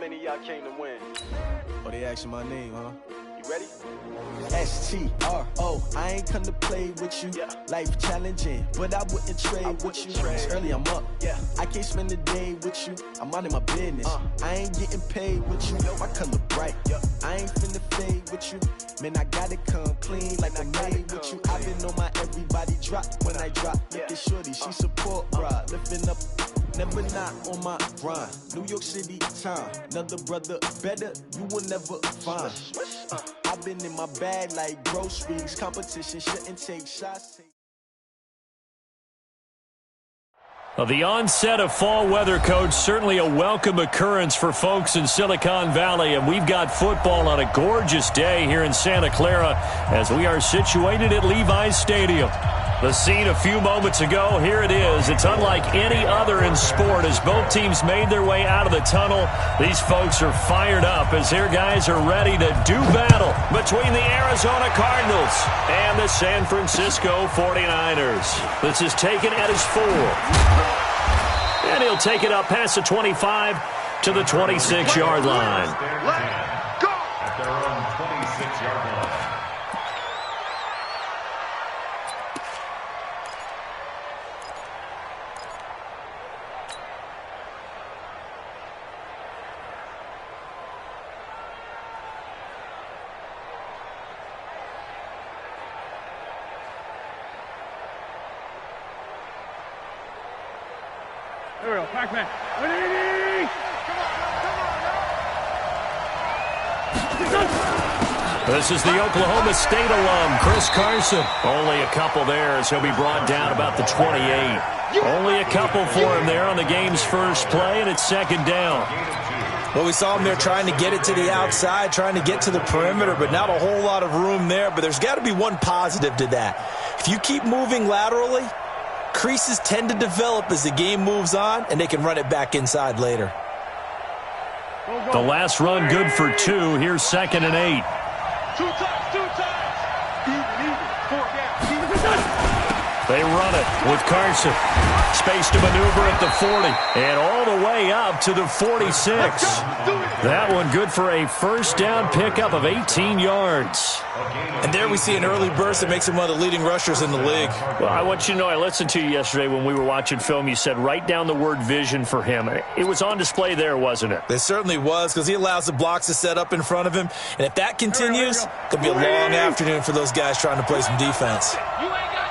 many of y'all came to win? Oh, they asking my name, huh? You ready? S-T-R-O, I ain't come to play with you. Yeah. Life challenging, but I wouldn't trade with you. It's early, I'm up. Yeah. I can't spend the day with you. I'm minding my business. I ain't getting paid with you. My color bright. I ain't finna fade with you. Man, I gotta come clean like I'm made with you. I've been on my everybody drop when I drop. Look at shorty, she support, bruh. Lifting up, never not on my grind. New York City time, another brother better, you will never find. I've been in my bag like groceries. Competition shouldn't take shots. Well, the onset of fall weather, Coach, certainly a welcome occurrence for folks in Silicon Valley, and we've got football on a gorgeous day here in Santa Clara as we are situated at Levi's Stadium. The scene a few moments ago, here it is. It's unlike any other in sport as both teams made their way out of the tunnel. These folks are fired up as their guys are ready to do battle between the Arizona Cardinals and the San Francisco 49ers. This is taken at his 4. And he'll take it up past the 25 to the 26-yard line. Let's go! At their own 26-yard line. There we go, Pac-Man. This is the Oklahoma State alum, Chris Carson. Only a couple there as he'll be brought down about the 28. Only a couple for him there on the game's first play, and it's second down. Well, we saw him there trying to get it to the outside, trying to get to the perimeter, but not a whole lot of room there. But there's got to be one positive to that. If you keep moving laterally, creases tend to develop as the game moves on, and they can run it back inside later. The last run good for 2. Here's 2nd and 8. 2 times. Even. 4 down. They run it with Carson. Space to maneuver at the 40. And all the way up to the 46. That one good for a first down pickup of 18 yards. And there we see an early burst that makes him one of the leading rushers in the league. Well, I want you to know, I listened to you yesterday when we were watching film. You said write down the word vision for him. It was on display there, wasn't it? It certainly was, because he allows the blocks to set up in front of him. And if that continues, it'll be a long afternoon for those guys trying to play some defense. You ain't got nothing.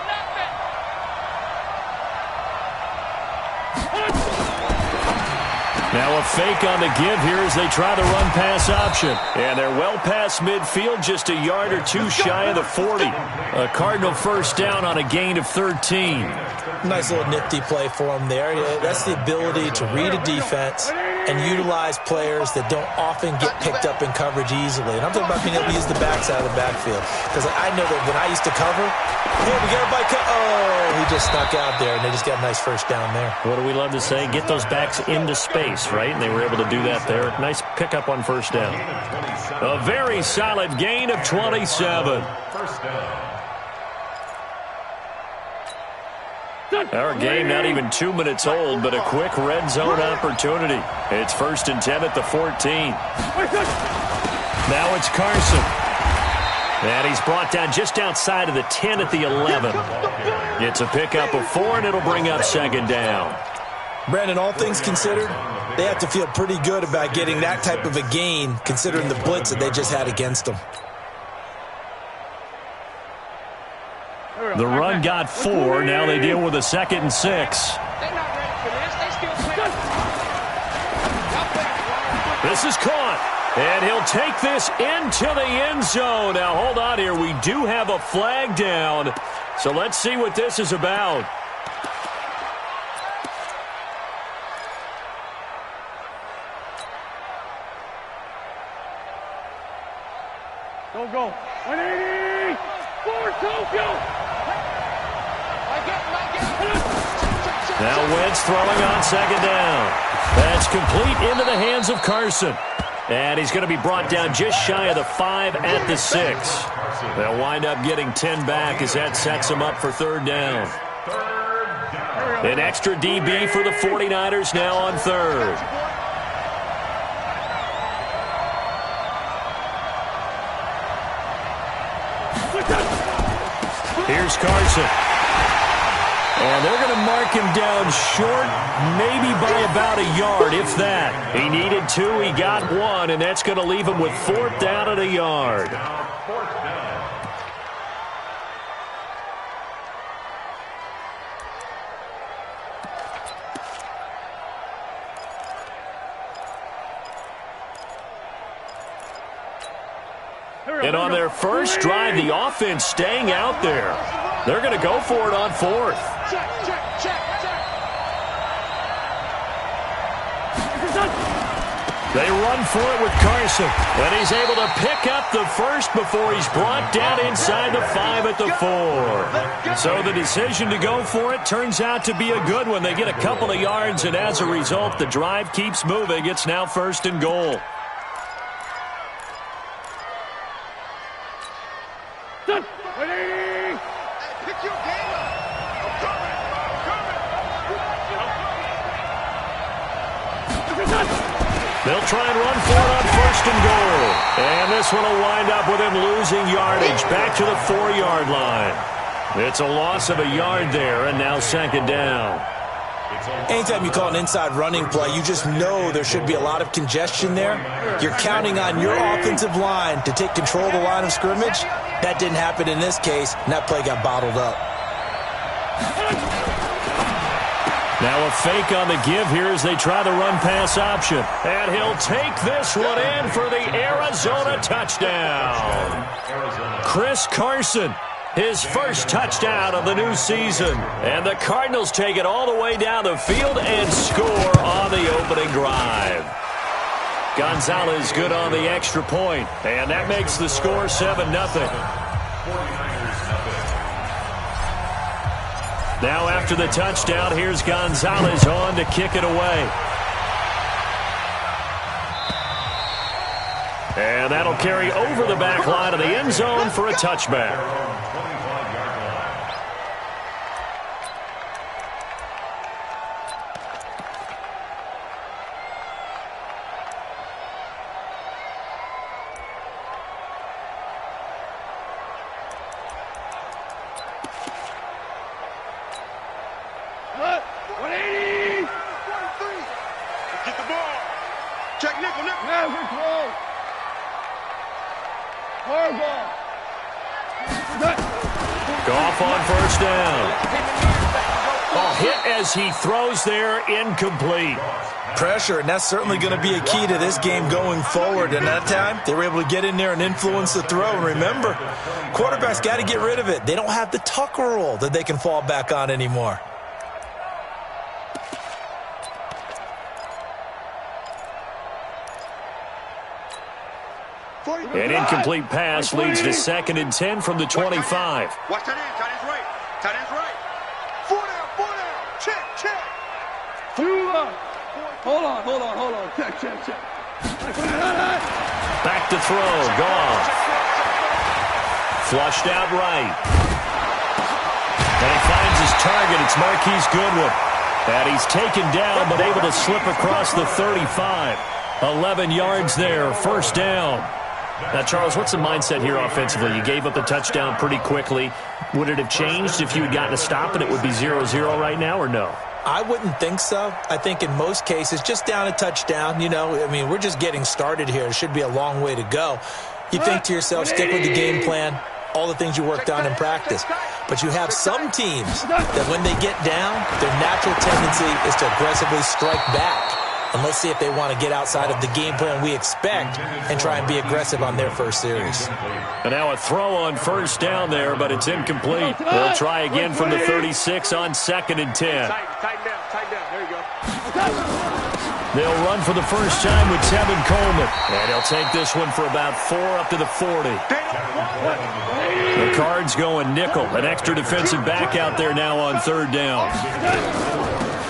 Now a fake on the give here as they try the run-pass option. And they're well past midfield, just a yard or 2 shy of the 40. A Cardinal first down on a gain of 13. Nice little nifty play for him there. That's the ability to read a defense and utilize players that don't often get picked up in coverage easily. And I'm talking about being able to use the backside of the backfield. Because I know that when I used to cover, hey, we got a bike. Oh, he just snuck out there, and they just got a nice first down there. What do we love to say? Get those backs into space, right? And they were able to do that there. Nice pickup on first down. A very solid gain of 27. First down. Our game not even 2 minutes old, but a quick red zone opportunity. It's 1st and 10 at the 14. Now it's Carson. And he's brought down just outside of the 10 at the 11. It's a pickup of 4, and it'll bring up 2nd down. Brandon, all things considered, they have to feel pretty good about getting that type of a gain, considering the blitz that they just had against them. The run got 4. Now they deal with a 2nd and 6. They're not ready for this. They still play. This is caught. And he'll take this into the end zone. Now, hold on here. We do have a flag down. So let's see what this is about. Don't go. 180. Forward, Tokyo. Now Wentz throwing on 2nd down. That's complete into the hands of Carson. And he's going to be brought down just shy of the 5 at the 6. They'll wind up getting 10 back as that sets them up for 3rd down. An extra DB for the 49ers now on 3rd. Here's Carson. And they're going to mark him down short, maybe by about a yard, if that. He needed 2, he got 1, and that's going to leave him with 4th down and a yard. And on their first drive, the offense staying out there. They're going to go for it on 4th. They run for it with Carson, and he's able to pick up the first before he's brought down inside the 5 at the 4. So the decision to go for it turns out to be a good one. They get a couple of yards, and as a result, the drive keeps moving. It's now 1st and goal. They'll try and run for it on 1st and goal. And this one will wind up with him losing yardage back to the 4-yard line. It's a loss of a yard there, and now 2nd down. Anytime you call an inside running play, you just know there should be a lot of congestion there. You're counting on your offensive line to take control of the line of scrimmage. That didn't happen in this case, and that play got bottled up. Now a fake on the give here as they try the run-pass option. And he'll take this one in for the Arizona touchdown. Chris Carson, his first touchdown of the new season. And the Cardinals take it all the way down the field and score on the opening drive. Gonzalez good on the extra point, and that makes the score 7-0. Now after the touchdown, here's Gonzalez on to kick it away. And that'll carry over the back line of the end zone for a touchback. Goff on 1st down. A hit as he throws there, incomplete. Pressure, and that's certainly going to be a key to this game going forward. And that time, they were able to get in there and influence the throw. And remember, quarterbacks got to get rid of it. They don't have the Tucker rule that they can fall back on anymore. An incomplete pass leads to 2nd and 10 from the 25. Watch that end. Tight end's right. Tight end's right. 4 down. Check. Hold on. Check. Back to throw. Goff. Flushed out right. And he finds his target. It's Marquise Goodwin. And he's taken down but able to slip across the 35. 11 yards there. 1st down. Now, Charles, what's the mindset here offensively? You gave up the touchdown pretty quickly. Would it have changed if you had gotten a stop and it would be 0-0 right now, or no? I wouldn't think so. I think in most cases, just down a touchdown, we're just getting started here. It should be a long way to go. You think to yourself, stick with the game plan, all the things you worked on in practice. But you have some teams that when they get down, their natural tendency is to aggressively strike back. And let's see if they want to get outside of the game plan we expect and try and be aggressive on their first series. And now a throw on 1st down there, but it's incomplete. They'll try again from the 36 on 2nd and 10. Tighten down. There you go. They'll run for the first time with Tevin Coleman. And he'll take this one for about 4 up to the 40. The Cards going nickel. An extra defensive back out there now on 3rd down.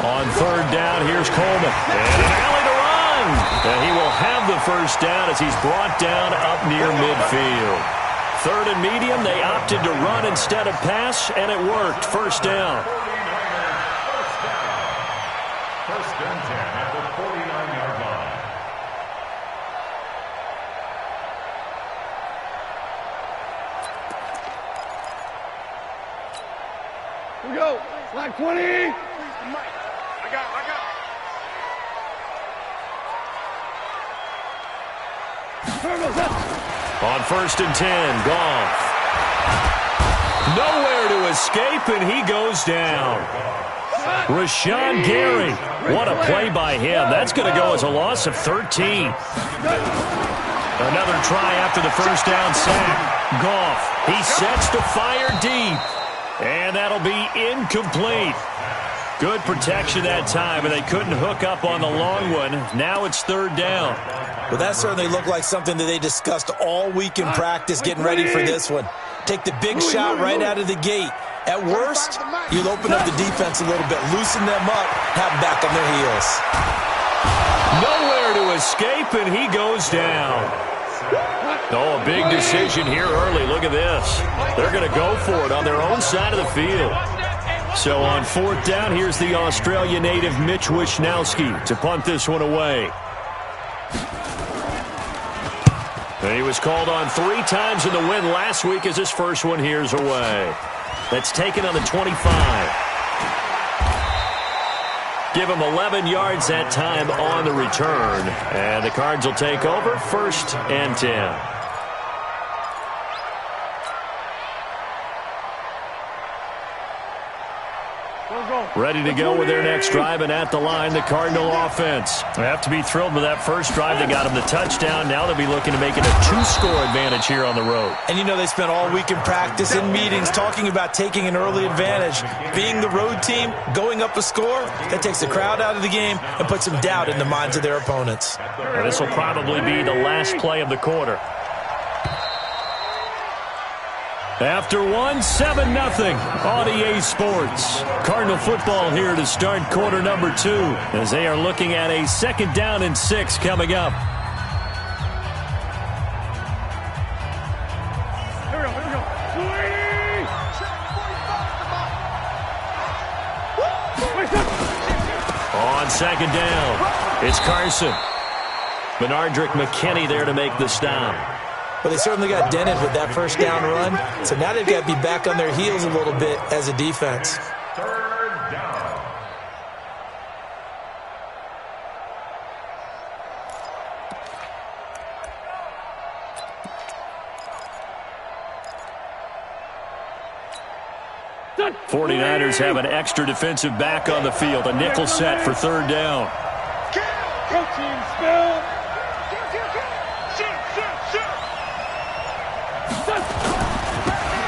On 3rd down, here's Coleman. And an alley to run. And he will have the first down as he's brought down up near midfield. 3rd and medium, they opted to run instead of pass, and it worked. 1st down. First and 10 at the 49-yard line. Here we go. Slack 20. I got it. On 1st and 10, Goff. Nowhere to escape, and he goes down. Rashawn Gary. What a play by him. That's going to go as a loss of 13. Another try after the first down sack. Goff, he sets to fire deep. And that'll be incomplete. Good protection that time, and they couldn't hook up on the long one. Now it's 3rd down. Well, that certainly looked like something that they discussed all week in practice getting ready for this one. Take the big shot right out of the gate. At worst, you'll open up the defense a little bit, loosen them up, have them back on their heels. Nowhere to escape, and he goes down. Oh, a big decision here early. Look at this. They're going to go for it on their own side of the field. So on 4th down, here's the Australia native Mitch Wishnowsky to punt this one away. And he was called on 3 times in the win last week as his first one here's away. That's taken on the 25. Give him 11 yards that time on the return. And the Cards will take over 1st and 10. Ready to go with their next drive, and at the line, the Cardinal offense. They have to be thrilled with that first drive. They got them the touchdown. Now they'll be looking to make it a 2-score advantage here on the road. And you know they spent all week in practice, in meetings, talking about taking an early advantage. Being the road team, going up a score, that takes the crowd out of the game and puts some doubt in the minds of their opponents. And this will probably be the last play of the quarter. After 7-0 on EA Sports. Cardinal football here to start quarter number 2 as they are looking at a 2nd down and 6 coming up. Here we go. On 2nd down, it's Carson. Benardrick McKinney there to make the stop. Well, they certainly got dented with that first down run. So now they've got to be back on their heels a little bit as a defense. 3rd down. Done. 49ers have an extra defensive back on the field. A nickel set for 3rd down.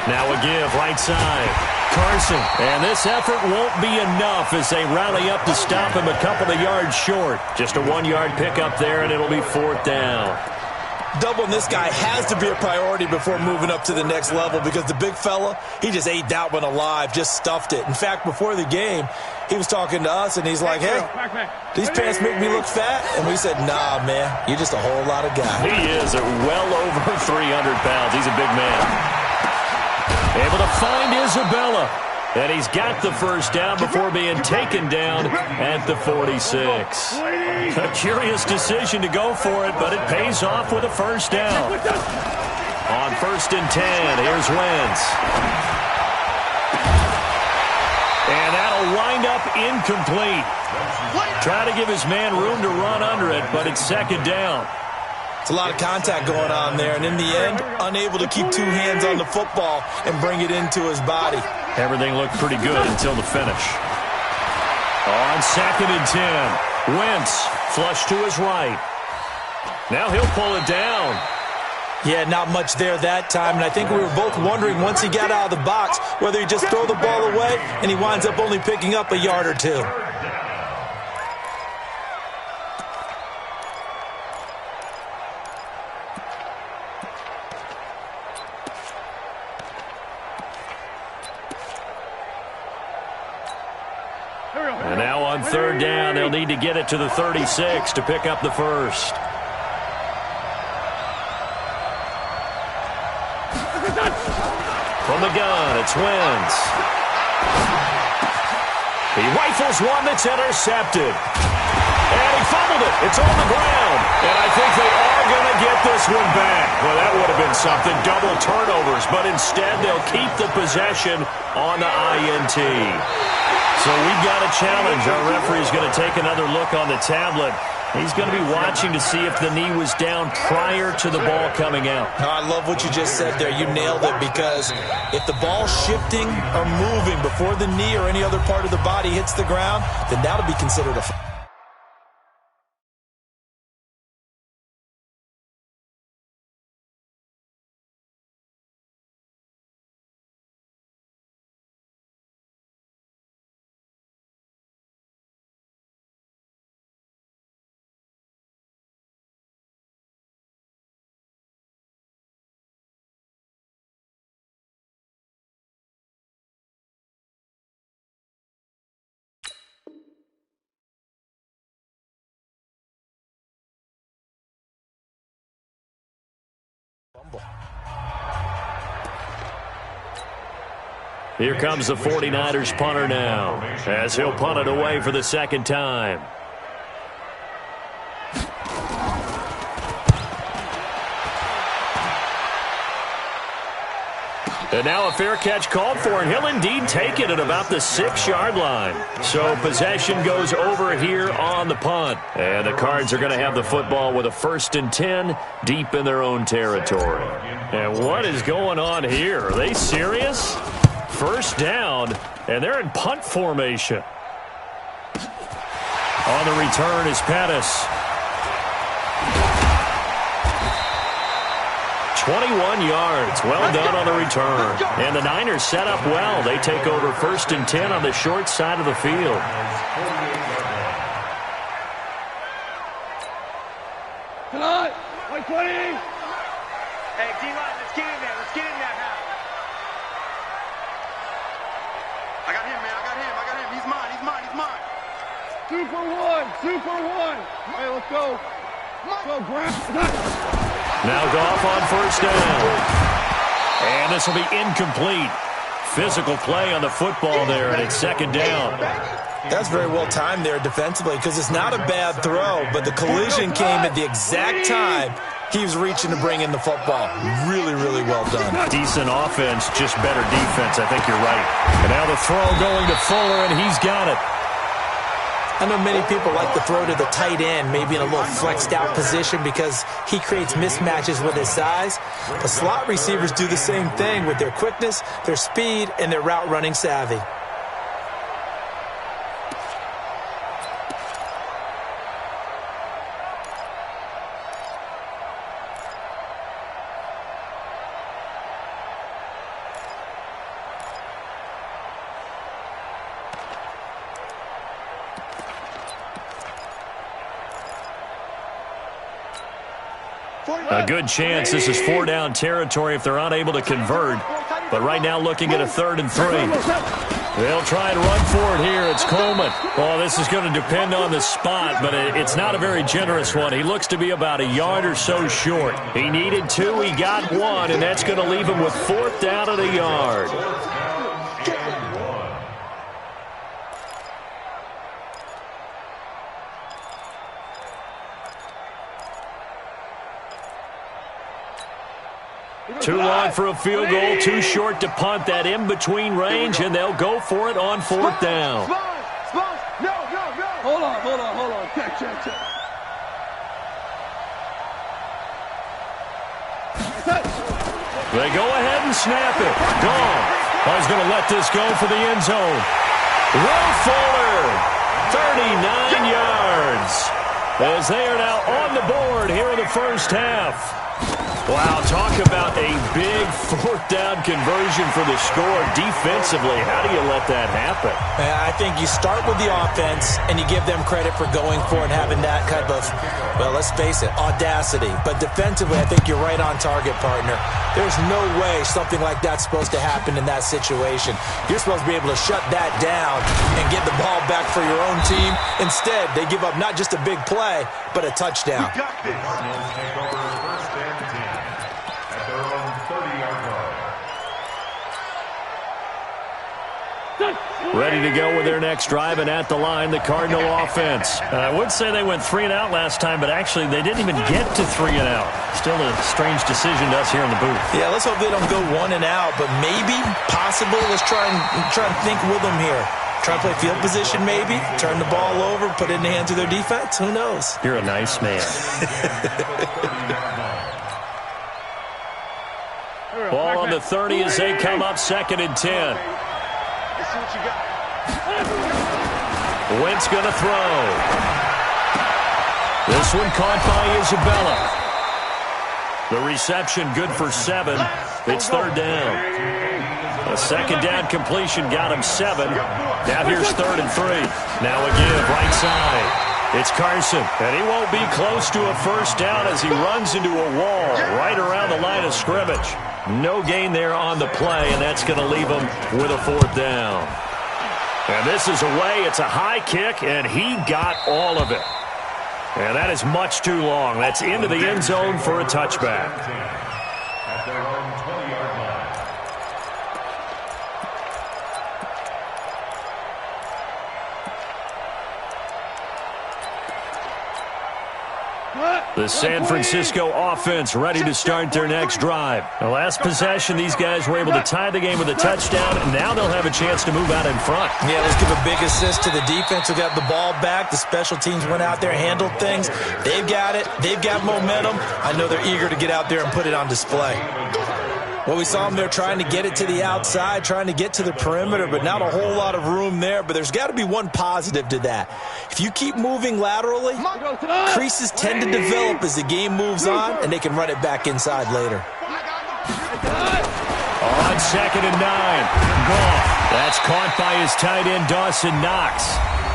Now a give, right side. Carson. And this effort won't be enough as they rally up to stop him a couple of yards short. Just a 1-yard pickup there, and it'll be 4th down. Doubling this guy has to be a priority before moving up to the next level because the big fella, he just ate that one alive, just stuffed it. In fact, before the game, he was talking to us, and he's like, hey, these pants make me look fat? And we said, nah, man, you're just a whole lot of guy. He is at well over 300 pounds. He's a big man. Able to find Isabella. And he's got the first down before being taken down at the 46. A curious decision to go for it, but it pays off with a first down. On 1st and 10, here's Wentz. And that'll wind up incomplete. Try to give his man room to run under it, but it's 2nd down. It's a lot of contact going on there, and in the end, unable to keep 2 hands on the football and bring it into his body. Everything looked pretty good until the finish. On 2nd and 10, Wentz flush to his right. Now he'll pull it down. Yeah, not much there that time, and I think we were both wondering once he got out of the box whether he'd just throw the ball away, and he winds up only picking up a yard or 2. And now on 3rd down, they'll need to get it to the 36 to pick up the first. From the gun, it's Wentz. He rifles one that's intercepted. And he fumbled it. It's on the ground. And I think they are going to get this one back. Well, that would have been something. Double turnovers. But instead, they'll keep the possession on the INT. So we've got a challenge. Our referee's going to take another look on the tablet. He's going to be watching to see if the knee was down prior to the ball coming out. I love what you just said there. You nailed it, because if the ball's shifting or moving before the knee or any other part of the body hits the ground, then that'll be considered a foul. Here comes the 49ers punter now, as he'll punt it away for the second time. And now a fair catch called for, and he'll indeed take it at about the 6-yard line. So possession goes over here on the punt. And the Cards are going to have the football with a 1st and 10 deep in their own territory. And what is going on here? Are they serious? First down, and they're in punt formation. On the return is Pettis. 21 yards. Well done on the return. And the Niners set up well. They take over 1st and 10 on the short side of the field. Tonight, 120. Hey, D-line, let's get in there. Let's get in there now. I got him, man. I got him. He's mine. Super one. Hey, let's go. Go, Grant. Now Goff on 1st down. And this will be incomplete. Physical play on the football there, and it's 2nd down. That's very well timed there defensively, because it's not a bad throw, but the collision came at the exact time he was reaching to bring in the football. Really, really well done. Decent offense, just better defense. I think you're right. And now the throw going to Fuller, and he's got it. I know many people like to throw to the tight end, maybe in a little flexed out position, because he creates mismatches with his size. The slot receivers do the same thing with their quickness, their speed, and their route running savvy. A good chance this is 4-down territory if they're unable to convert. But right now looking at a 3rd and 3. They'll try and run for it here. It's Coleman. Well, this is going to depend on the spot, but it's not a very generous one. He looks to be about a yard or so short. He needed 2. He got 1, and that's going to leave him with 4th down at a yard. Too long for a field goal, too short to punt. That in-between range, and they'll go for it on 4th down. No. Hold on. Check. They go ahead and snap it. Gone. He's going to let this go for the end zone. Will Fuller, 39 yards. As they are now on the board here in the first half. Wow, talk about a big 4th down conversion for the score. Defensively, how do you let that happen? I think you start with the offense, and you give them credit for going for it and having that kind of, well, let's face it, audacity. But defensively, I think you're right on target, partner. There's no way something like that's supposed to happen in that situation. You're supposed to be able to shut that down and get the ball back for your own team. Instead, they give up not just a big play, but a touchdown. Ready to go with their next drive, and at the line, the Cardinal offense. I would say they went 3 and out last time, but actually they didn't even get to 3 and out. Still a strange decision to us here in the booth. Yeah, let's hope they don't go 1 and out, but maybe, possibly, let's try and think with them here. Try to play field position maybe, turn the ball over, put it in the hands of their defense. Who knows? You're a nice man. Ball on the 30 as they come up 2nd and 10. Let's see what you got. Wentz going to throw. This one caught by Isabella. The reception good for 7. It's 3rd down. A 2nd down completion got him 7. Now here's 3rd and 3. Now a give right side. It's Carson, and he won't be close to a 1st down as he runs into a wall right around the line of scrimmage. No gain there on the play, and that's going to leave him with a 4th down. And this is away. It's a high kick, and he got all of it. And that is much too long. That's into the end zone for a touchback. At their own 20-yard line. The San Francisco offense ready to start their next drive. The last possession, these guys were able to tie the game with a touchdown, and now they'll have a chance to move out in front. Yeah, let's give a big assist to the defense who got the ball back. The special teams went out there, handled things. They've got it. They've got momentum. I know they're eager to get out there and put it on display. Well, we saw them there trying to get it to the outside, trying to get to the perimeter, but not a whole lot of room there. But there's got to be one positive to that. If you keep moving laterally, creases tend to develop as the game moves on, and they can run it back inside later. On 2nd and 9, Goff. That's caught by his tight end, Dawson Knox.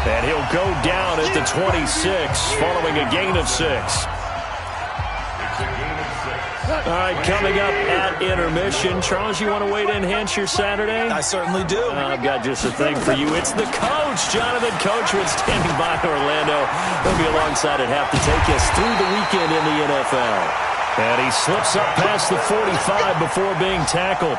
And he'll go down at the 26, following a gain of 6. All right, coming up at intermission. Charles, you want to wait to enhance your Saturday? I certainly do. I've got just a thing for you. It's the coach, Jonathan Coachwood, standing by Orlando. He'll be alongside at half to take us through the weekend in the NFL. And he slips up past the 45 before being tackled.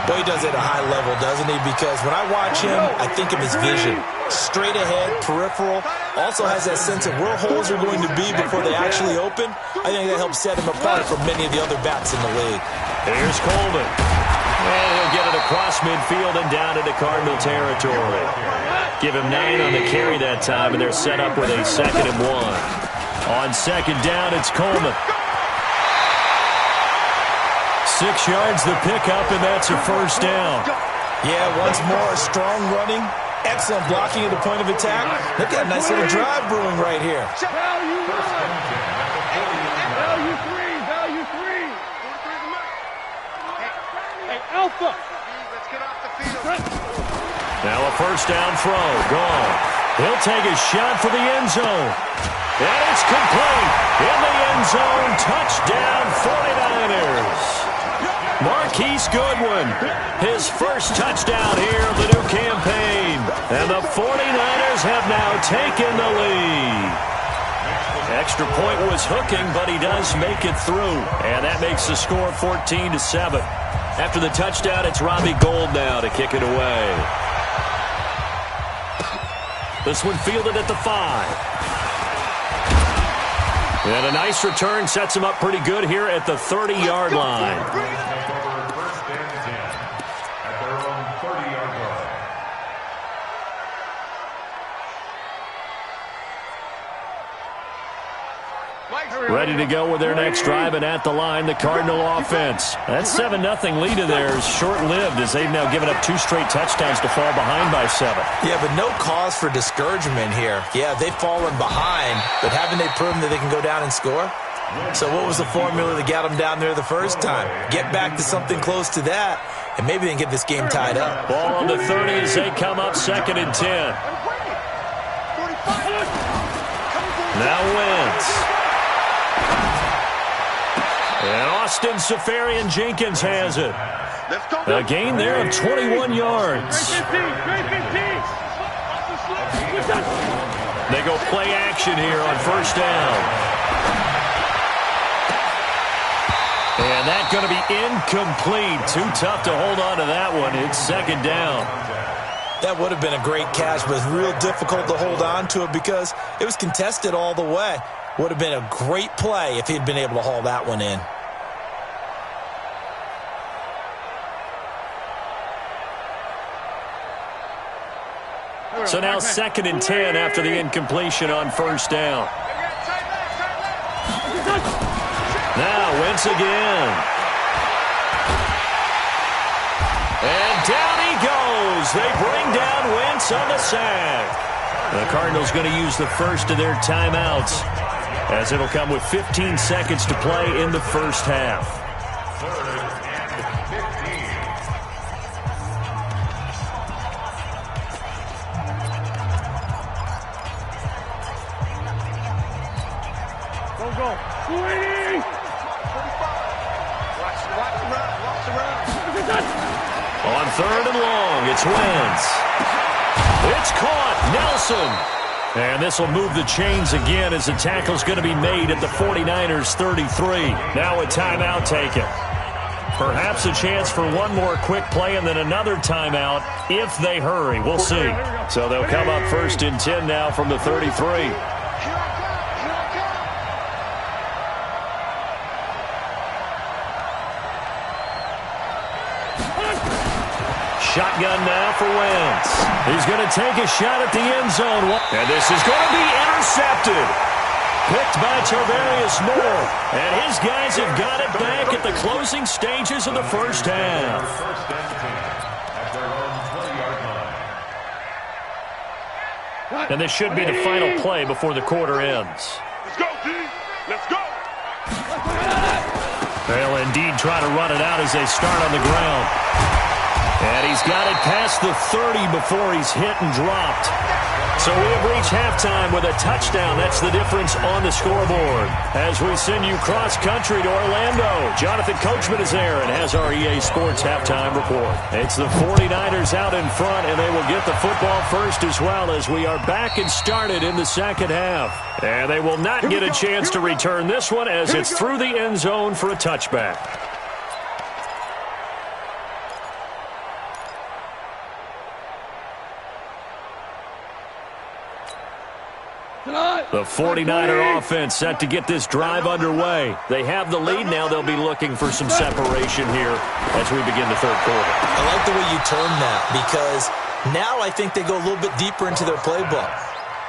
Boy, he does it at a high level, doesn't he? Because when I watch him, I think of his vision. Straight ahead, peripheral. Also has that sense of where holes are going to be before they actually open. I think that helps set him apart from many of the other backs in the league. Here's Coleman. And he'll get it across midfield and down into Cardinal territory. Give him 9 on the carry that time, and they're set up with a 2nd and 1. On 2nd down, it's Coleman. 6 yards the pickup, and that's a 1st down. Yeah, once more, strong running, excellent blocking at the point of attack. Look at a nice little drive brewing right here. Value 1. Value 3. Value 3. Hey, Alpha. Let's get off the field. Now a 1st down throw. Gone. He'll take a shot for the end zone. And it's complete. In the end zone. Touchdown 49ers. Marquise Goodwin, his first touchdown here of the new campaign. And the 49ers have now taken the lead. Extra point was hooking, but he does make it through. And that makes the score 14-7. After the touchdown, it's Robbie Gould now to kick it away. This one fielded at the 5. And a nice return sets him up pretty good here at the 30-yard line. Ready to go with their next drive, and at the line, the Cardinal offense. That 7-0 lead of theirs short-lived as they've now given up 2 straight touchdowns to fall behind by 7. Yeah, but no cause for discouragement here. Yeah, they've fallen behind, but haven't they proven that they can go down and score? So what was the formula that got them down there the first time? Get back to something close to that, and maybe they can get this game tied up. Ball on the 30 as they come up 2nd and 10. Now Wentz. And Austin Safarian-Jenkins has it. A gain there of 21 yards. They go play action here on 1st down. And that's going to be incomplete. Too tough to hold on to that one. It's 2nd down. That would have been a great catch, but it's real difficult to hold on to it because it was contested all the way. Would have been a great play if he'd been able to haul that one in. So now 2nd and 10 after the incompletion on first down. Now Wentz again. And down he goes. They bring down Wentz on the sack. The Cardinals going to use the first of their timeouts, as it'll come with 15 seconds to play in the first half. On 3rd and long, it's Wentz. It's caught. Nelson. And this will move the chains again as the tackle's going to be made at the 49ers 33. Now a timeout taken. Perhaps a chance for one more quick play and then another timeout if they hurry. We'll see. So they'll come up 1st and 10 now from the 33. Shotgun now for Wentz. He's going to take a shot at the end zone. And this is going to be intercepted. Picked by Tarvarius Moore. And his guys have got it back at the closing stages of the first half. And this should be the final play before the quarter ends. Let's go, D. Let's go. They'll indeed try to run it out as they start on the ground. And he's got it past the 30 before he's hit and dropped. So we have reached halftime with a touchdown. That's the difference on the scoreboard. As we send you cross-country to Orlando, Jonathan Coachman is there and has our EA Sports halftime report. It's the 49ers out in front, and they will get the football first as well as we are back and started in the second half. And they will not get a chance to return this one as it's through the end zone for a touchback. The 49er offense set to get this drive underway. They have the lead now. They'll be looking for some separation here as we begin the third quarter. I like the way you term that because now I think they go a little bit deeper into their playbook.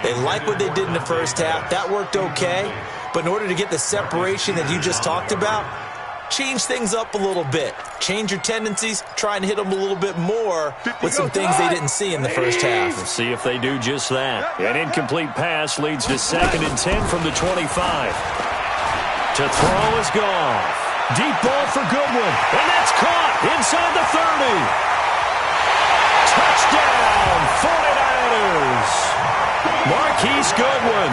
They like what they did in the first half. That worked okay. But in order to get the separation that you just talked about, change things up a little bit. Change your tendencies. Try and hit them a little bit more with some things they didn't see in the first half. We'll see if they do just that. An incomplete pass leads to 2nd and 10 from the 25. To throw is Goff. Deep ball for Goodwin. And that's caught inside the 30. Touchdown, 49ers. Marquise Goodwin.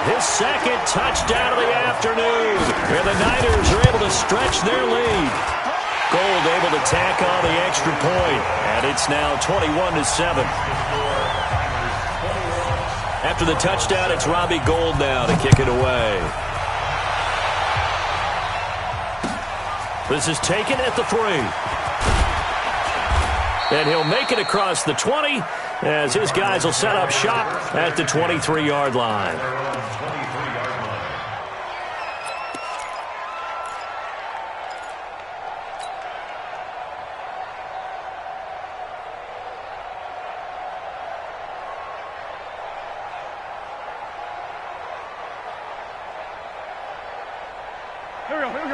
His 2nd touchdown of the afternoon. And the Niners are able to stretch their lead. Gold able to tack on the extra point. And it's now 21-7. After the touchdown, it's Robbie Gould now to kick it away. This is taken at the 3. And he'll make it across the 20 as his guys will set up shop at the 23-yard line.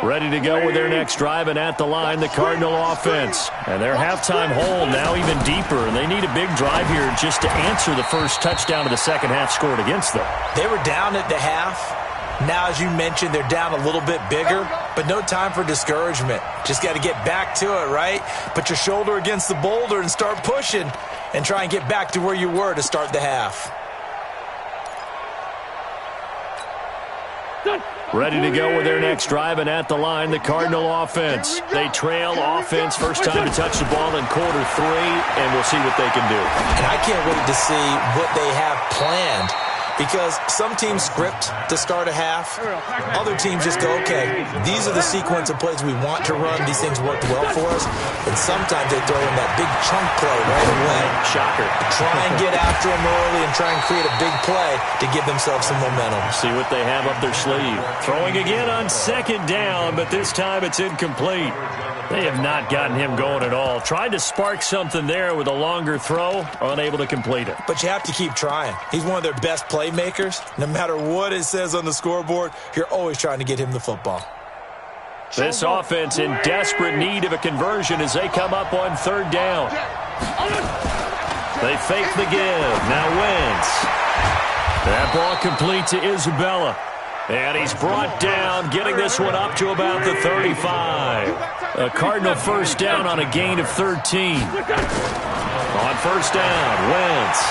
Ready to go with their next drive, and at the line, the Cardinal offense. And their halftime hole now even deeper, and they need a big drive here just to answer the first touchdown of the second half scored against them. They were down at the half. Now, as you mentioned, they're down a little bit bigger, but no time for discouragement. Just got to get back to it, right? Put your shoulder against the boulder and start pushing and try and get back to where you were to start the half. Ready to go with their next drive, and at the line, the Cardinal offense. They trail offense, first time to touch the ball in quarter 3, and we'll see what they can do. And I can't wait to see what they have planned because some teams script to start a half. Other teams just go, okay, these are the sequence of plays we want to run. These things worked well for us. And sometimes they throw in that big chunk play right away. Shocker. Try and get after them early and try and create a big play to give themselves some momentum. See what they have up their sleeve. Throwing again on second down, but this time it's incomplete. They have not gotten him going at all. Tried to spark something there with a longer throw, unable to complete it. But you have to keep trying. He's one of their best playmakers. No matter what it says on the scoreboard, you're always trying to get him the football. This offense in desperate need of a conversion as they come up on third down. They fake the give. Now Wentz. That ball complete to Isabella. And he's brought down, getting this one up to about the 35. A Cardinal first down on a gain of 13. On first down, Wentz.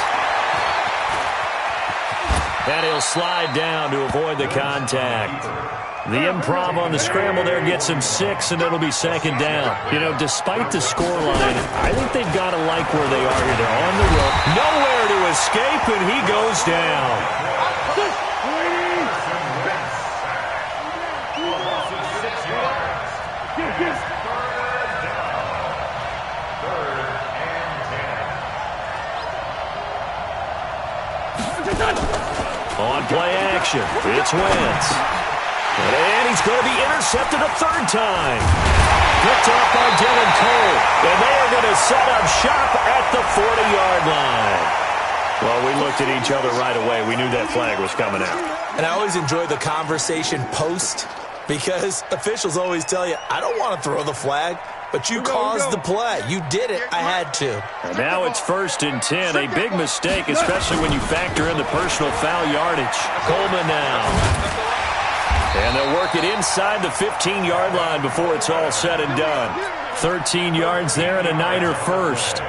And he'll slide down to avoid the contact. The improv on the scramble there gets him 6, and it'll be second down. You know, despite the scoreline, I think they've got to like where they are here. They're on the road. Nowhere to escape, and he goes down. On play action, it's Wentz. And he's going to be intercepted a third time. Picked off by Dylan Cole. And they are going to set up shop at the 40-yard line. Well, we looked at each other right away. We knew that flag was coming out. And I always enjoy the conversation post because officials always tell you, I don't want to throw the flag. But you caused the play. You did it. I had to. And now it's 1st and 10. A big mistake, especially when you factor in the personal foul yardage. Coleman now. And they'll work it inside the 15-yard line before it's all said and done. 13 yards there and a Niner first.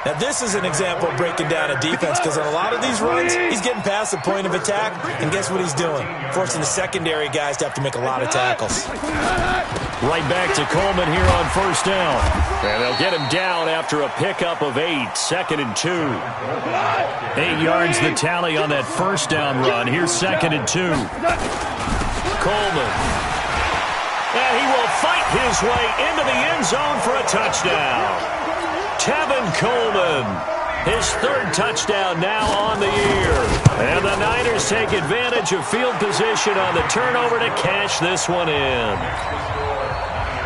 Now, this is an example of breaking down a defense because on a lot of these runs, he's getting past the point of attack, and guess what he's doing? Forcing the secondary guys to have to make a lot of tackles. Right back to Coleman here on first down. And they'll get him down after a pickup of 8, 2nd and 2. 8 yards the tally on that first down run. Here's 2nd and 2. Coleman. And he will fight his way into the end zone for a touchdown. Tevin Coleman, his 3rd touchdown now on the year. And the Niners take advantage of field position on the turnover to cash this one in.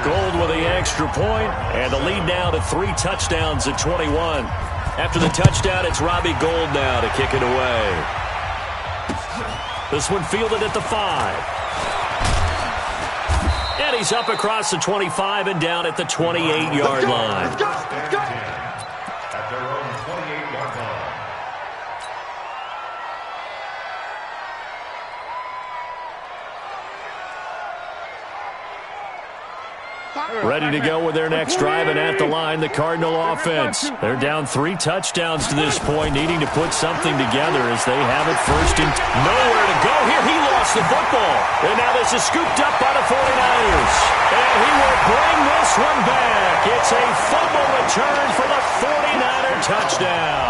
Gold with the extra point, and the lead now to 3 touchdowns at 21. After the touchdown, it's Robbie Gould now to kick it away. This one fielded at the 5. And he's up across the 25 and down at the 28-yard line. At their own 28-yard line. Ready to go with their next drive, and at the line, the Cardinal offense. They're down 3 touchdowns to this point, needing to put something together as they have it 1st and nowhere to go here. He lost the football, and now this is scooped up by the 49ers. And he will bring this one back. It's a fumble return for the 49er touchdown.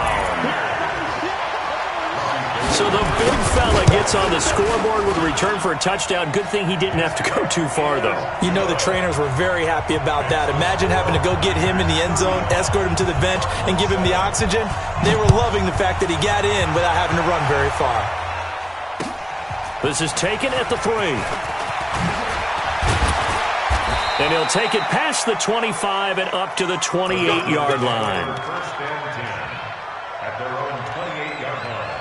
So the big fella gets on the scoreboard with a return for a touchdown. Good thing he didn't have to go too far, though. You know the trainers were very happy about that. Imagine having to go get him in the end zone, escort him to the bench, and give him the oxygen. They were loving the fact that he got in without having to run very far. This is taken at the 3. And he'll take it past the 25 and up to the 28-yard line. 1st and 10 at their own 28-yard line.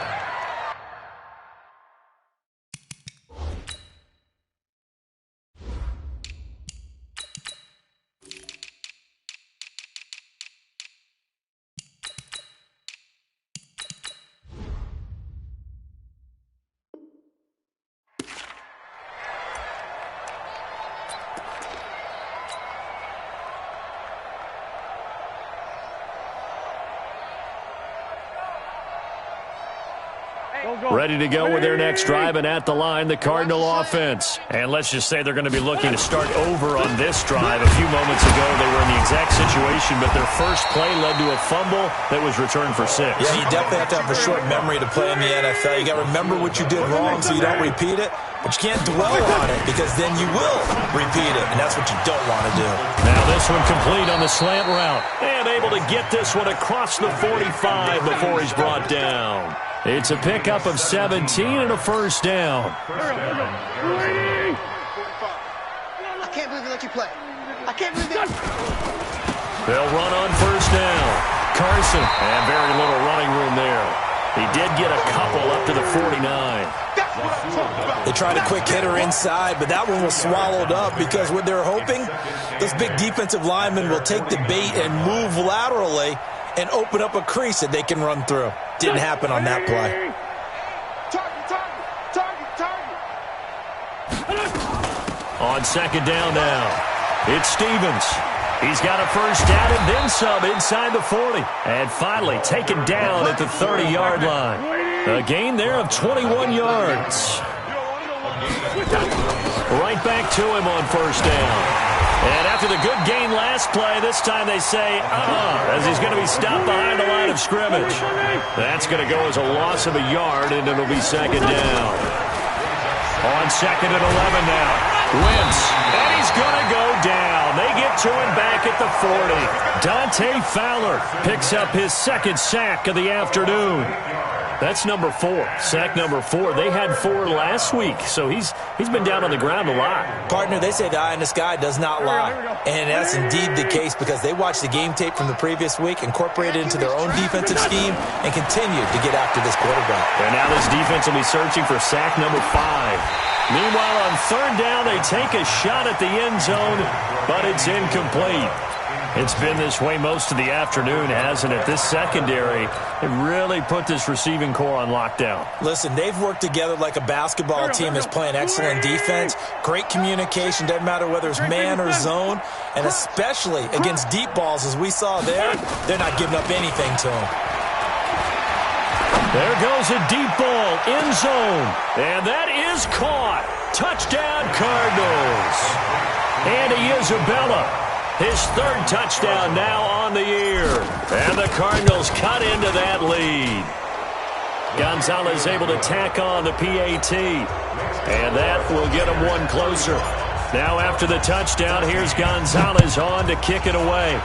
Ready to go with their next drive, and at the line, the Cardinal offense. And let's just say they're going to be looking to start over on this drive. A few moments ago, they were in the exact situation, but their first play led to a fumble that was returned for 6. Yeah, you definitely have to have a short memory to play in the NFL. You got to remember what you did wrong so you don't repeat it, but you can't dwell on it because then you will repeat it, and that's what you don't want to do. Now this one complete on the slant route, and able to get this one across the 45 before he's brought down. It's a pickup of 17 and a first down. I can't believe they let you play. I can't believe they... They'll run on first down. Carson, and very little running room there. He did get a couple up to the 49. They tried a quick hitter inside, but that one was swallowed up because what they're hoping, those big defensive linemen will take the bait and move laterally and open up a crease that they can run through. Didn't happen on that play. On second down now, it's Stevens. He's got a first down and then some inside the 40. And finally taken down at the 30-yard line. A gain there of 21 yards. Right back to him on first down. And after the good gain last play, this time they say, as he's going to be stopped behind the line of scrimmage. That's going to go as a loss of a yard, and it'll be second down. On second and 11 now. Wentz, and he's going to go down. They get to him back at the 40. Dante Fowler picks up his second sack of the afternoon. That's number 4. Sack number 4. They had 4 last week, so he's been down on the ground a lot. Partner, they say the eye in the sky does not lie. And that's indeed the case because they watched the game tape from the previous week, incorporated it into their own defensive scheme, and continued to get after this quarterback. And now this defense will be searching for sack number 5. Meanwhile, on third down, they take a shot at the end zone, but it's incomplete. It's been this way most of the afternoon, hasn't it? This secondary, it really put this receiving core on lockdown. Listen, they've worked together like a basketball team that's playing excellent defense. Great communication, doesn't matter whether it's man or zone. And especially against deep balls, as we saw there, they're not giving up anything to them. There goes a deep ball, end zone. And that is caught. Touchdown, Cardinals. Andy Isabella. His third touchdown now on the year. And the Cardinals cut into that lead. Gonzalez able to tack on the PAT. And that will get him one closer. Now after the touchdown, here's Gonzalez on to kick it away.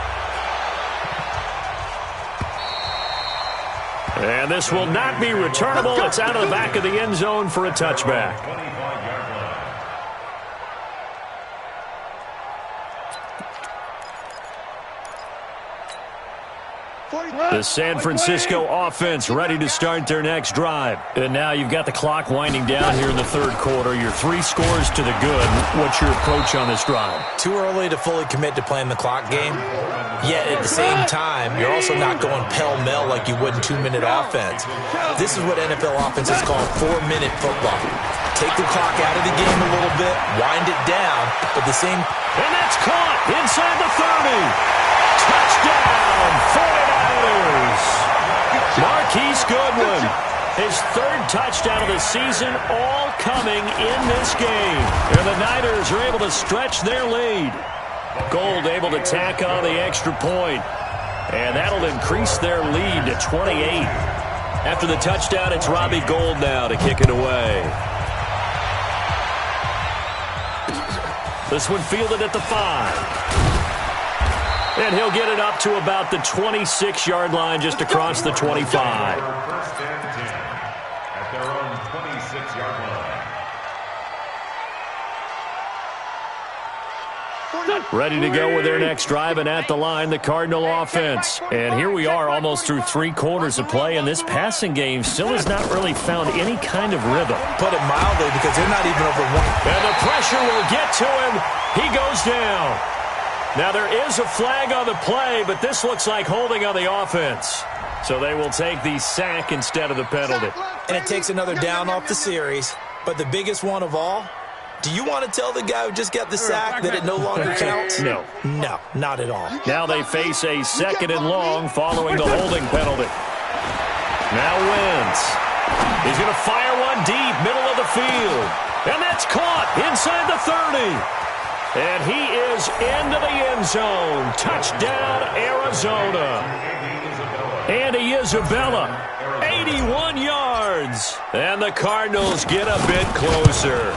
And this will not be returnable. It's out of the back of the end zone for a touchback. The San Francisco offense ready to start their next drive. And now you've got the clock winding down here in the third quarter. Your 3 scores to the good. What's your approach on this drive? Too early to fully commit to playing the clock game. Yet at the same time, you're also not going pell-mell like you would in 2-minute offense. This is what NFL offenses call 4-minute football. Take the clock out of the game a little bit, wind it down, but the same... And that's caught inside the 30. Touchdown, 49ers. Marquise Goodwin, his third touchdown of the season, all coming in this game. And the Niners are able to stretch their lead. Gold able to tack on the extra point. And that'll increase their lead to 28. After the touchdown, it's Robbie Gould now to kick it away. This one fielded at the 5. And he'll get it up to about the 26-yard line just across the 25. First and 10 at their own 26-yard line. Ready to go with their next drive, and at the line, the Cardinal offense. And here we are almost through 3 quarters of play, and this passing game still has not really found any kind of rhythm. Put it mildly, because they're not even over 1. And the pressure will get to him. He goes down. Now there is a flag on the play, but this looks like holding on the offense. So they will take the sack instead of the penalty. And it takes another down off the series. But the biggest one of all, do you want to tell the guy who just got the sack that it no longer counts? No. No, not at all. Now they face a second and long following the holding penalty. Now Wentz. He's going to fire one deep, middle of the field. And that's caught inside the 30. And he is into the end zone. Touchdown, Arizona. Andy Isabella, 81 yards. And the Cardinals get a bit closer.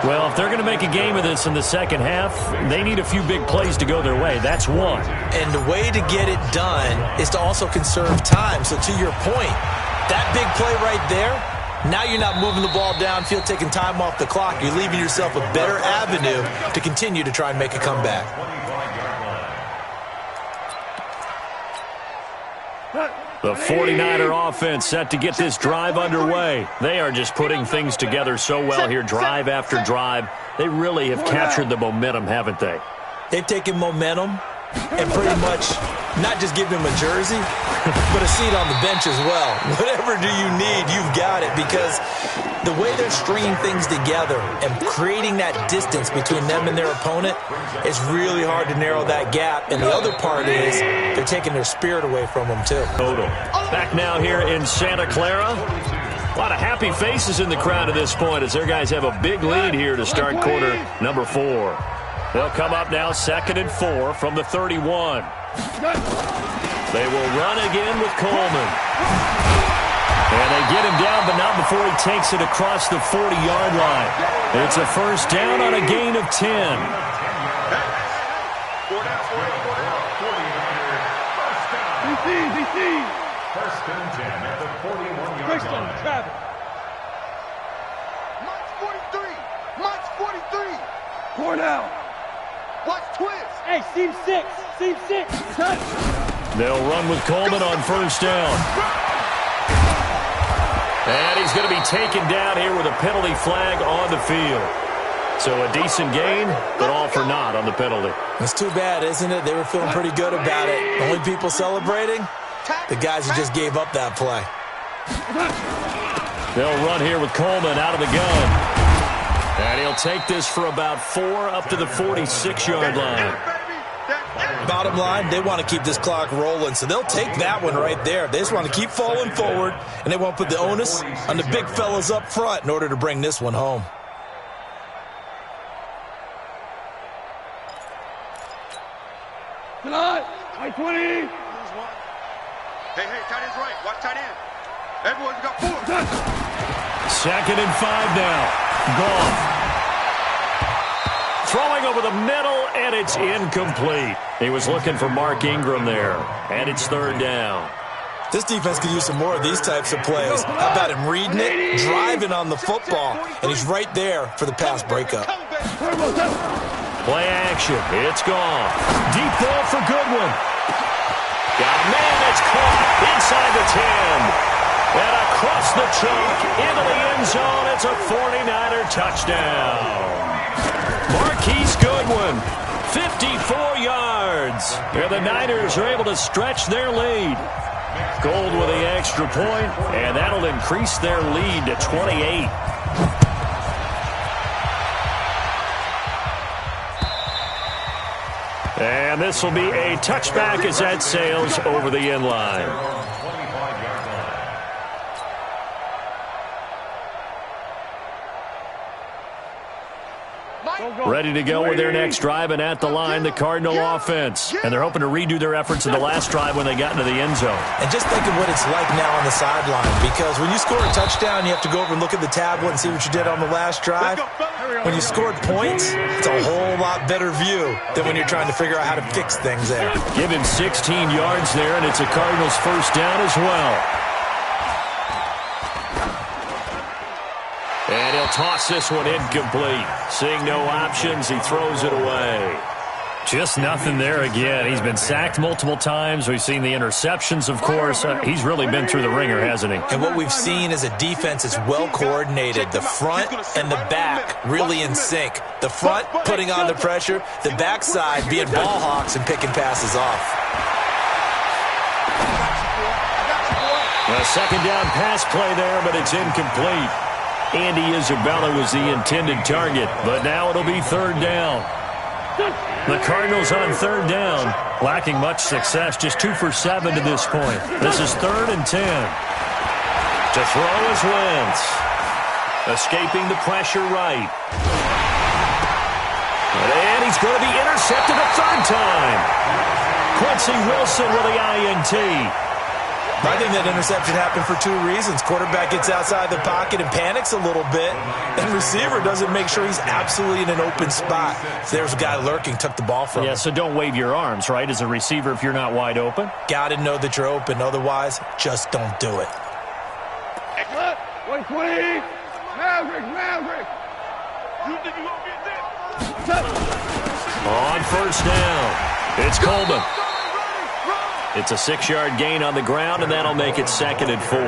Well, if they're going to make a game of this in the second half, they need a few big plays to go their way. That's one. And the way to get it done is to also conserve time. So to your point, that big play right there, now you're not moving the ball downfield, taking time off the clock. You're leaving yourself a better avenue to continue to try and make a comeback. The 49er offense set to get this drive underway. They are just putting things together so well here, drive after drive. They really have captured the momentum, haven't they? They've taken momentum and pretty much not just give him a jersey, but a seat on the bench as well. Whatever do you need, you've got it, because the way they're stringing things together and creating that distance between them and their opponent, it's really hard to narrow that gap. And the other part is they're taking their spirit away from them, too. Total. Back now here in Santa Clara. A lot of happy faces in the crowd at this point as their guys have a big lead here to start quarter number 4. They'll come up now 2nd and 4 from the 31. They will run again with Coleman. And they get him down, but not before he takes it across the 40-yard line. It's a first down on a gain of 10. First and 10 at the 41-yard line. Mike's 43. Mike's 43. Cornell. Watch twist. Hey, seam 6. Seam 6. They'll run with Coleman on first down. And he's going to be taken down here with a penalty flag on the field. So a decent gain, but all for naught on the penalty. It's too bad, isn't it? They were feeling pretty good about it. The only people celebrating, the guys who just gave up that play. They'll run here with Coleman out of the gun. And he'll take this for about 4 up to the 46-yard line. Bottom line, they want to keep this clock rolling, so they'll take that one right there. They just want to keep falling forward, and they want to put the onus on the big fellas up front in order to bring this one home. Tonight, I 20. Hey, tight end's right. Watch tight end. Everyone's got 4. 2nd and 5 now. Goff. Throwing over the middle, and it's incomplete. He was looking for Mark Ingram there, and it's 3rd down. This defense could use some more of these types of plays. How about him reading it, driving on the football, and he's right there for the pass breakup. Play action. It's gone. Deep ball for Goodwin. Got a man that's caught inside the 10. And across the chalk into the end zone. It's a 49er touchdown. Marquise Goodwin, 54 yards. And the Niners are able to stretch their lead. Gold with the extra point, and that'll increase their lead to 28. And this will be a touchback as that sails over the end line. Ready to go with their next drive, and at the line, the Cardinal offense. And they're hoping to redo their efforts in the last drive when they got into the end zone. And just think of what it's like now on the sideline, because when you score a touchdown, you have to go over and look at the tablet and see what you did on the last drive. When you scored points, it's a whole lot better view than when you're trying to figure out how to fix things there. Give him 16 yards there, and it's a Cardinals first down as well. And he'll toss this one incomplete. Seeing no options, he throws it away. Just nothing there again. He's been sacked multiple times. We've seen the interceptions, of course. He's really been through the ringer, hasn't he? And what we've seen is a defense that's well coordinated. The front and the back really in sync. The front putting on the pressure, the backside being ball hawks and picking passes off. A second down pass play there, but it's incomplete. Andy Isabella was the intended target, but now it'll be 3rd down. The Cardinals on third down, lacking much success, just 2 for 7 to this point. This is 3rd and 10. To throw is Wentz. Escaping the pressure right. And he's going to be intercepted a 3rd time. Quincy Wilson with the INT. I think that interception happened for 2 reasons. Quarterback gets outside the pocket and panics a little bit, and receiver doesn't make sure he's absolutely in an open spot. So there's a guy lurking, took the ball from him. Yeah, so don't wave your arms, right, as a receiver if you're not wide open? Got to know that you're open. Otherwise, just don't do it. 120. Maverick. You think you're going to get this? On first down, it's Coleman. It's a 6-yard gain on the ground, and that'll make it 2nd and 4.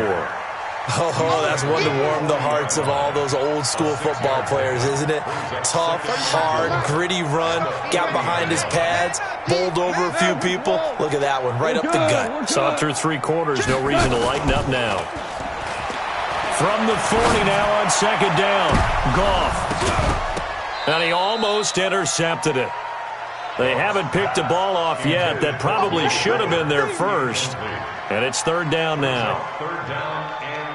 Oh, that's one to warm the hearts of all those old-school football players, isn't it? Tough, hard, gritty run, got behind his pads, bowled over a few people. Look at that one, right up the gut. Saw it through 3 quarters, no reason to lighten up now. From the 40 now on 2nd down, Goff. And he almost intercepted it. They haven't picked a ball off yet. That probably should have been their first. And it's 3rd down now. 3rd down and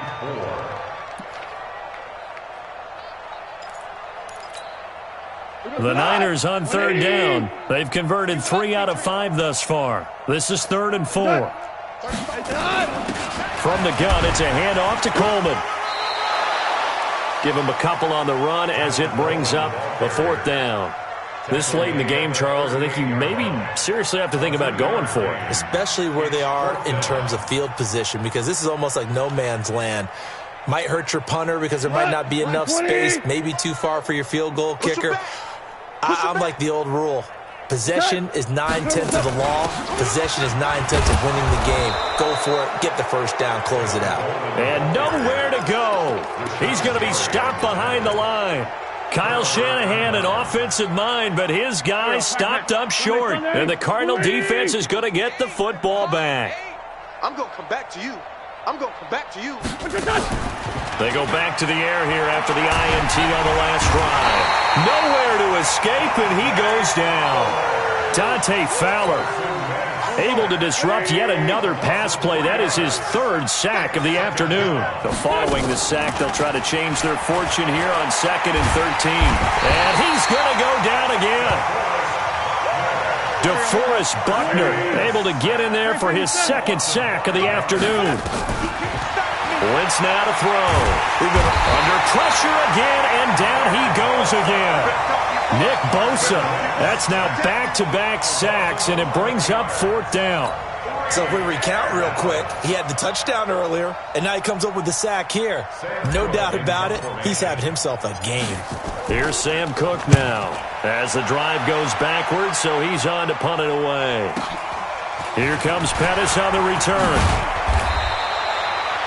4. The Niners on 3rd down. They've converted 3 out of 5 thus far. This is 3rd and 4. From the gun, it's a handoff to Coleman. Give him a couple on the run as it brings up the 4th down. This late in the game, Charles, I think you maybe seriously have to think about going for it. Especially where they are in terms of field position, because this is almost like no man's land. Might hurt your punter because there might not be enough space, maybe too far for your field goal kicker. I'm like the old rule. Possession is 9/10 of the law. Possession is 9/10 of winning the game. Go for it. Get the first down. Close it out. And nowhere to go. He's going to be stopped behind the line. Kyle Shanahan, an offensive mind, but his guy stopped up short. And the Cardinal defense is going to get the football back. I'm going to come back to you. I'm going to come back to you. They go back to the air here after the INT on the last drive. Nowhere to escape, and he goes down. Dante Fowler able to disrupt yet another pass play. That is his 3rd sack of the afternoon. So following the sack, they'll try to change their fortune here on 2nd and 13. And he's going to go down again. DeForest Buckner able to get in there for his 2nd sack of the afternoon. Wentz now to throw. Under pressure again, and down he goes again. Nick Bosa, that's now back-to-back sacks, and it brings up 4th down. So if we recount real quick, he had the touchdown earlier, and now he comes up with the sack here. No doubt about it, he's having himself a game. Here's Sam Cook now, as the drive goes backwards, so he's on to punt it away. Here comes Pettis on the return.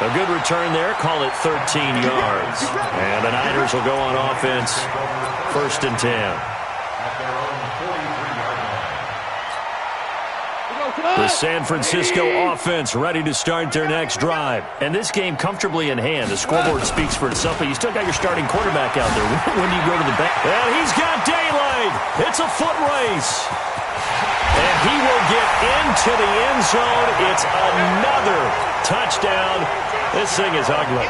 A good return there, call it 13 yards. And the Niners will go on offense, 1st and 10. The San Francisco offense ready to start their next drive. And this game comfortably in hand. The scoreboard speaks for itself, but you still got your starting quarterback out there. When do you go to the back? And he's got daylight. It's a foot race. And he will get into the end zone. It's another touchdown. This thing is ugly.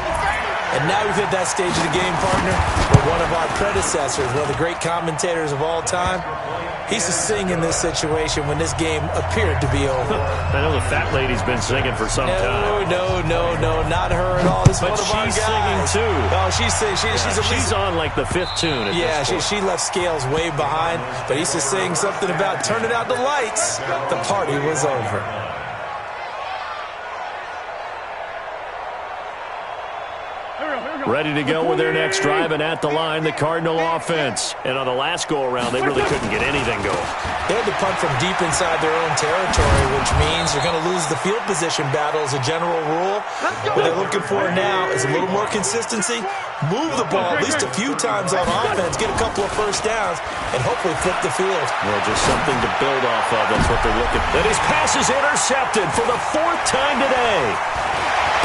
And now we've hit that stage of the game, partner, where one of our predecessors, one of the great commentators of all time, he's to sing in this situation when this game appeared to be over. I know the fat lady's been singing for some time. No, not her at all. This is one of our guys. But she's singing too. No, she's singing. She's on like the 5th tune at this point. She left Scales way behind, but he's just saying something about turning out the lights. The party was over. Ready to go with their next drive, and at the line, the Cardinal offense. And on the last go-around, they really couldn't get anything going. They had to punt from deep inside their own territory, which means you're going to lose the field position battle as a general rule. What they're looking for now is a little more consistency, move the ball at least a few times on offense, get a couple of first downs, and hopefully flip the field. Well, just something to build off of. That's what they're looking for. And his pass is intercepted for the 4th time today.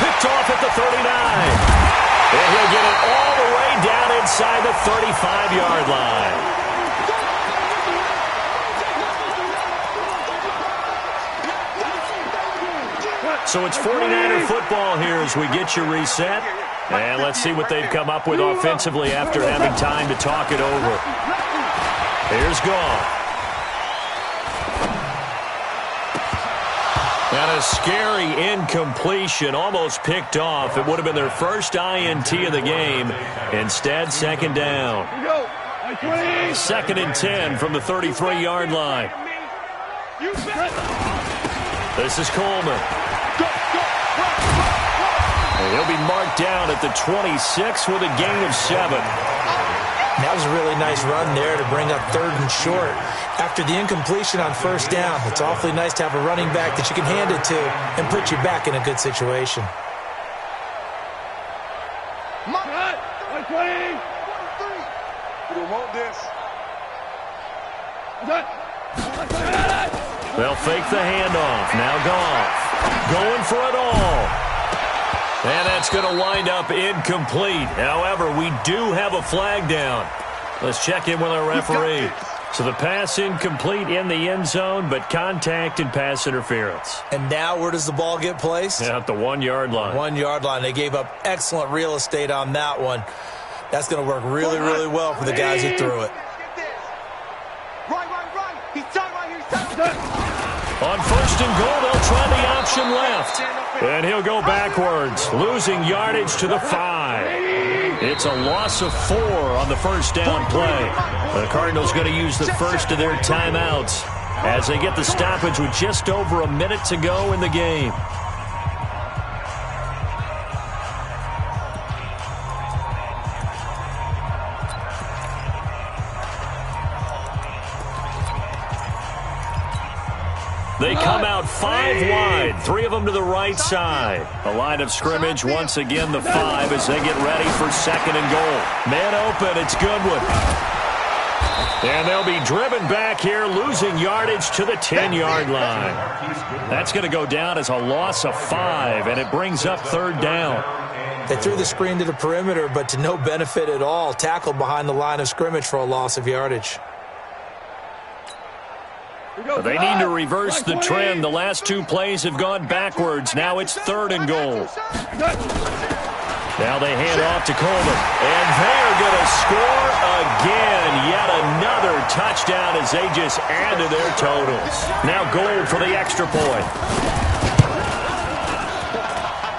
Picked off at the 39. And he'll get it all the way down inside the 35-yard line. So it's 49er football here as we get you reset. And let's see what they've come up with offensively after having time to talk it over. Here's Goff. And a scary incompletion, almost picked off. It would have been their first INT of the game. Instead, second down. 2nd and 10 from the 33-yard line. This is Coleman. And he'll be marked down at the 26 with a gain of 7. That was a really nice run there to bring up 3rd and short. After the incompletion on 1st down, it's awfully nice to have a running back that you can hand it to and put you back in a good situation. They'll fake the handoff. Now Goff going for it all. And that's going to wind up incomplete. However, we do have a flag down. Let's check in with our referee. So the pass incomplete in the end zone, but contact and pass interference. And now where does the ball get placed? Yeah, at the 1-yard line. 1-yard line. They gave up excellent real estate on that one. That's going to work really, really well for the guys who threw it. On 1st and goal, they'll try the option left. And he'll go backwards, losing yardage to the 5. It's a loss of 4 on the 1st down play. The Cardinals going to use the first of their timeouts as they get the stoppage with just over a minute to go in the game. They come out 5 wide, 3 of them to the right side. The line of scrimmage, once again, the 5 as they get ready for 2nd and goal. Man open, it's Goodwin. And they'll be driven back here, losing yardage to the 10-yard line. That's going to go down as a loss of 5, and it brings up 3rd down. They threw the screen to the perimeter, but to no benefit at all. Tackled behind the line of scrimmage for a loss of yardage. They need to reverse the trend. The last 2 plays have gone backwards. Now it's 3rd and goal. Now they hand off to Coleman. And they're going to score again. Yet another touchdown as they just add to their totals. Now Gold for the extra point.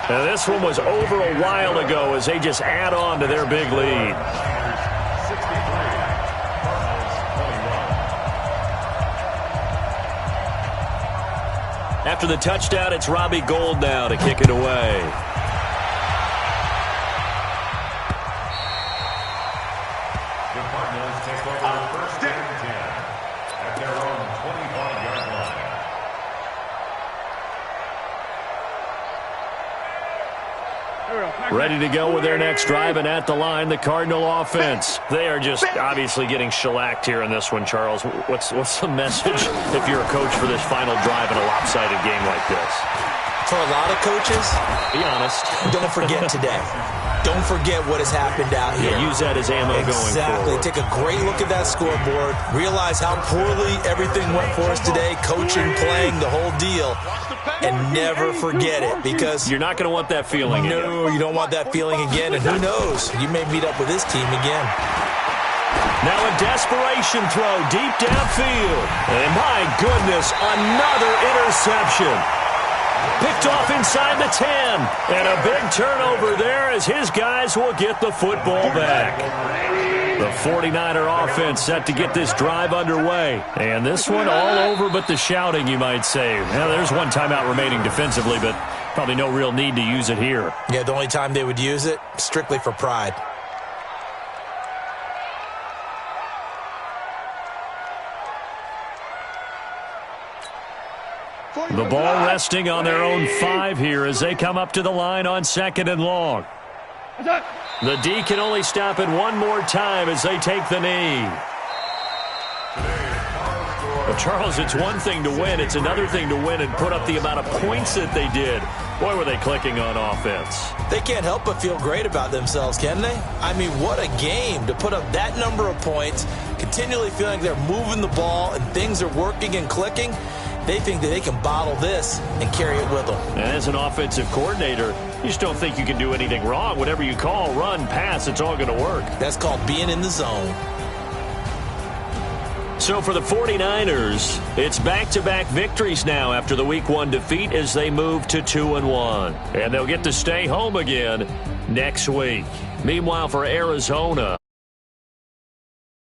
Now this one was over a while ago as they just add on to their big lead. After the touchdown, it's Robbie Gould now to kick it away. The Cardinals take over 1st and 10 at their own 25-yard line. Ready to go with their next drive, and at the line, the Cardinal offense. They are just obviously getting shellacked here in this one, Charles. What's the message if you're a coach for this final drive in a lopsided game like this? For a lot of coaches, be honest. Don't forget today. Don't forget what has happened out here. Yeah, use that as ammo going forward. Exactly. Take a great look at that scoreboard. Realize how poorly everything went for us today. Coaching, playing, the whole deal. And never forget it, because you're not going to want that feeling again. No, you don't want that feeling again. And who knows? You may meet up with this team again. Now a desperation throw deep downfield. And my goodness, another interception. Picked off inside the 10. And a big turnover there as his guys will get the football back. The 49er offense set to get this drive underway. And this one all over but the shouting, you might say. Now, there's one timeout remaining defensively, but probably no real need to use it here. Yeah, the only time they would use it, strictly for pride. The ball resting on their own 5 here as they come up to the line on 2nd and long. The D can only stop it one more time as they take the knee. Well, Charles, it's one thing to win. It's another thing to win and put up the amount of points that they did. Boy, were they clicking on offense. They can't help but feel great about themselves, can they? I mean, what a game to put up that number of points, continually feeling they're moving the ball and things are working and clicking. They think that they can bottle this and carry it with them. And as an offensive coordinator, you just don't think you can do anything wrong. Whatever you call, run, pass, it's all going to work. That's called being in the zone. So for the 49ers, it's back-to-back victories now after the Week 1 defeat as they move to 2-1. And they'll get to stay home again next week. Meanwhile, for Arizona,